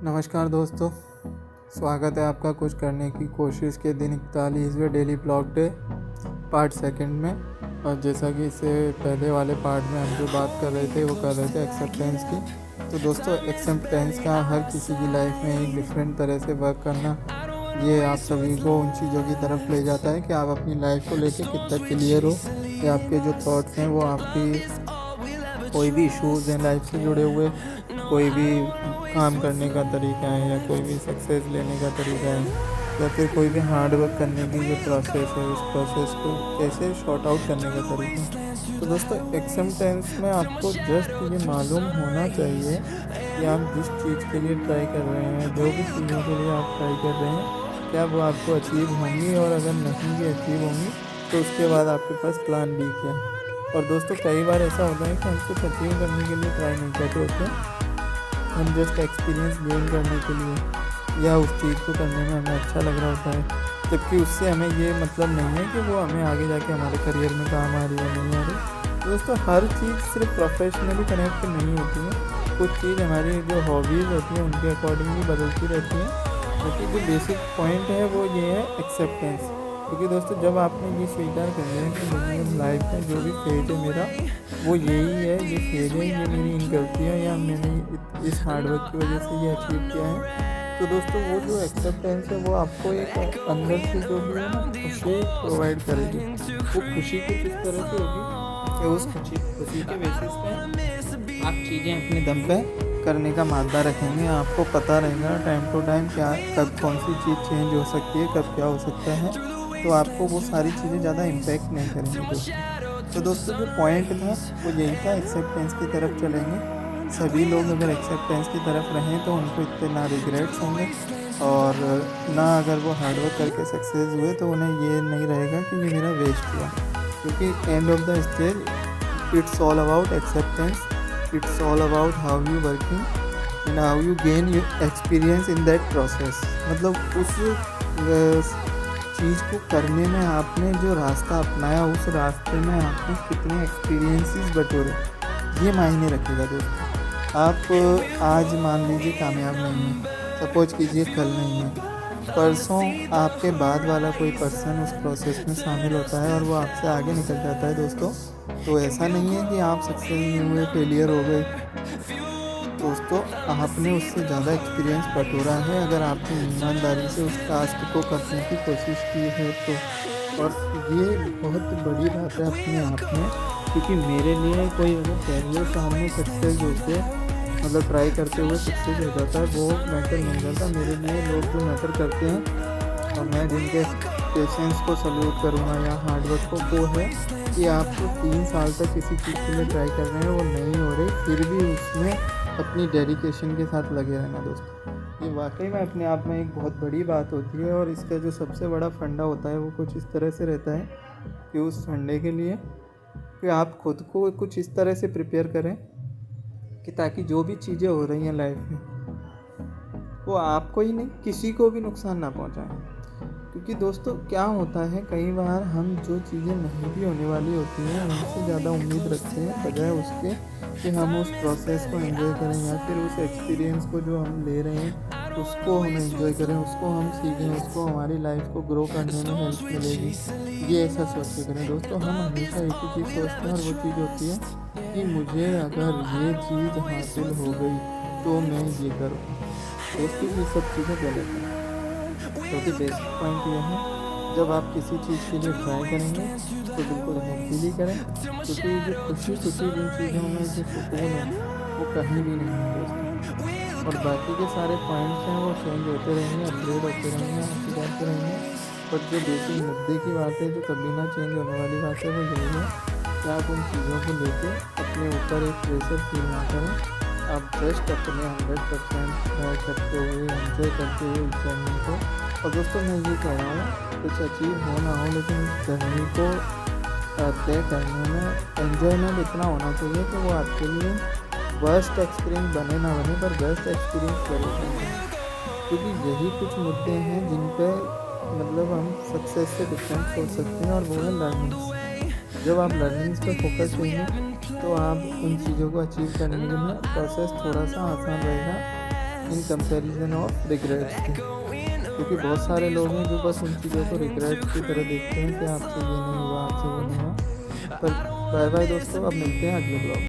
नमस्कार दोस्तों, स्वागत है आपका कुछ करने की कोशिश के दिन 41वें daily blog day part second में। और जैसा कि इससे पहले वाले पार्ट में हम जो बात कर रहे थे वो कर रहे थे एक्सेप्टेंस की। तो दोस्तों, एक्सेप्टेंस का हर किसी की लाइफ में एक डिफरेंट तरह से वर्क करना, ये आप सभी को उन चीज़ों की तरफ ले जाता है कि आप अपनी लाइफ को लेकर कितना क्लियर हो, या आपके जो थॉट्स हैं वो आपकी कोई भी इश्यूज़ हैं लाइफ से जुड़े हुए, कोई भी काम करने का तरीका है, या कोई भी सक्सेस लेने का तरीका है, या फिर कोई भी हार्ड वर्क करने की जो प्रोसेस है उस प्रोसेस को कैसे शॉर्ट आउट करने का तरीका। तो दोस्तों, एक्सेप्टेंस में आपको जस्ट ये मालूम होना चाहिए कि आप जिस चीज़ के लिए ट्राई कर रहे हैं, जो भी चीज़ों के लिए आप ट्राई कर रहे हैं, क्या वो आपको अचीव होंगी, और अगर नहीं भी अचीव होंगी तो उसके बाद आपके पास प्लान बी क्या है। और दोस्तों, कई बार ऐसा होता है कि हम कुछ अचीव करने के लिए ट्राई नहीं करते होते, हम जस्ट एक्सपीरियंस गेन करने के लिए या उस चीज़ को करने में हमें अच्छा लग रहा होता है, जबकि उससे हमें ये मतलब नहीं है कि वो हमें आगे जाके हमारे करियर में काम आ रही है नहीं आ रही। तो दोस्तों, हर चीज़ सिर्फ प्रोफेशनली कनेक्ट नहीं होती है, कुछ चीज़ हमारी जो हॉबीज़ होती हैं उनके अकॉर्डिंग भी बदलती रहती हैं। लेकिन जो बेसिक पॉइंट है वो ये है एक्सेप्टेंस। क्योंकि दोस्तों, जब आपने ये स्वीकार कर लिया कि मेरी लाइफ में जो भी फेज है मेरा वो यही है, ये फेज है, ये मेरी इन गलतियाँ या मैंने इस हार्डवर्क की वजह से ये अचीव किया है, तो दोस्तों वो जो एक्सेप्टेंस है वो आपको एक अंदर से जो भी है ना खुशी प्रोवाइड करेगी। वो खुशी कुछ इस तरह से होगी कि उस खुशी के बेसिस पे आप चीज़ें अपने दम पे करने का मादा रखेंगे। आपको पता रहेगा टाइम टू टाइम क्या कब कौन सी चीज़ चेंज हो सकती है, कब क्या हो सकता है, तो आपको वो सारी चीज़ें ज़्यादा इम्पैक्ट नहीं करेंगी दोस्तों। तो दोस्तों, जो पॉइंट था वो यही था, एक्सेप्टेंस की तरफ चलेंगे। सभी लोग अगर एक्सेप्टेंस की तरफ रहें तो उनको इतने ना रिग्रेट्स होंगे, और ना अगर वो हार्डवर्क करके सक्सेस हुए तो उन्हें ये नहीं रहेगा कि ये मेरा वेस्ट हुआ। क्योंकि end of the stage it's all about acceptance, it's all about how you working and how you gain you experience in that process. मतलब उस चीज़ को करने में आपने जो रास्ता अपनाया, उस रास्ते में आपने कितने एक्सपीरियंसेस बटोरे, ये मायने रखेगा दोस्तों। आप आज मान लीजिए कामयाब नहीं हैं, सपोज कीजिए कल नहीं है, परसों आपके बाद वाला कोई पर्सन उस प्रोसेस में शामिल होता है और वो आपसे आगे निकल जाता है दोस्तों। तो ऐसा नहीं है कि आप सक्सेस नहीं हुए, फेलियर हो गए दोस्तों, आपने उससे ज़्यादा एक्सपीरियंस बटोरा है अगर आपने ईमानदारी से उस टास्क को करने की कोशिश की है तो। और ये बहुत बड़ी बात है अपने आप में, क्योंकि मेरे लिए कोई अगर कैरियर सामने सक्सेस होते मतलब ट्राई करते हुए सक्सेस हो जाता है वो मैटर नहीं करता। मेरे लिए लोग जो मैटर करते हैं और मैं जिनके पेशेंस को सल्यूट करूँगा या हार्डवर्क को, वो है कि आपको 3 साल तक किसी चीज़ के लिए ट्राई कर रहे हैं, वो नहीं हो रही, फिर भी उसमें अपनी डेडिकेशन के साथ लगे रहना दोस्तों। ये वाकई में अपने आप में एक बहुत बड़ी बात होती है। और इसका जो सबसे बड़ा फंडा होता है वो कुछ इस तरह से रहता है कि उस फंडे के लिए कि आप खुद को कुछ इस तरह से प्रिपेयर करें कि ताकि जो भी चीज़ें हो रही हैं लाइफ में वो आपको ही नहीं किसी को भी नुकसान ना पहुंचाएं। क्योंकि दोस्तों, क्या होता है, कई बार हम जो चीज़ें नहीं भी होने वाली होती हैं उनसे ज़्यादा उम्मीद रखते हैं, बजाय उसके कि हम उस प्रोसेस को एंजॉय करें, या फिर उस एक्सपीरियंस को जो हम ले रहे हैं उसको हम एंजॉय करें, उसको हम सीखें, उसको हमारी लाइफ को ग्रो करने में हेल्प मिलेगी। ये ऐसा सोच के करें दोस्तों। हम हमेशा एक ही चीज़ सोचते हैं और वो चीज़ होती है कि मुझे अगर ये चीज़ हासिल हो गई तो मैं ये करूँ। दोस्तों, ये सब चीज़ें गलत हैं। क्योंकि बेसिक पॉइंट ये है, जब आप किसी चीज़ के लिए ट्राई करेंगे तो बिल्कुल हैप्पीली करें, क्योंकि जो खुशी जिन चीज़ों में जो सुकून है वो कहीं भी नहीं है दोस्तों। और बाकी के सारे पॉइंट्स हैं वो चेंज होते रहेंगे, अपग्रेड होते रहेंगे, आपकी जाते रहेंगे। बट जो बेसिक मुद्दे की बात है, जो कभी ना चेंज होने वाली बात है, वो यही है कि आप उन चीज़ों को लेके अपने ऊपर एक प्रेशर फील ना करें। आप जस्ट अपने 100% ट्राई करते हुए, एंजॉय करते हुए इस जर्नी को। और दोस्तों, मैं ये कह रहा हूँ, कुछ अचीव हो ना हो, लेकिन इस जर्नी को तय करने में एन्जॉयमेंट इतना होना चाहिए कि वो आपके लिए वर्स्ट एक्सपीरियंस बने ना बने, पर बेस्ट एक्सपीरियंस जरूर बने। क्योंकि यही कुछ मुद्दे हैं जिन पे मतलब हम सक्सेस से डिफरेंट सोच सकते हैं, और वो है लर्निंग्स। जब आप लर्निंग्स पे फोकस करेंगे तो आप उन चीज़ों को अचीव करने के लिए प्रोसेस थोड़ा सा आसान रहेगा। इन कंपैरिजन ऑफ रिग्रेट्स की, क्योंकि बहुत सारे लोग हैं जो बस उन चीज़ों को रिग्रेट्स की तरह देखते हैं कि आपसे ये नहीं हुआ, आपसे वो नहीं हुआ। पर बाय बाय दोस्तों, अब मिलते हैं अगले ब्लॉग।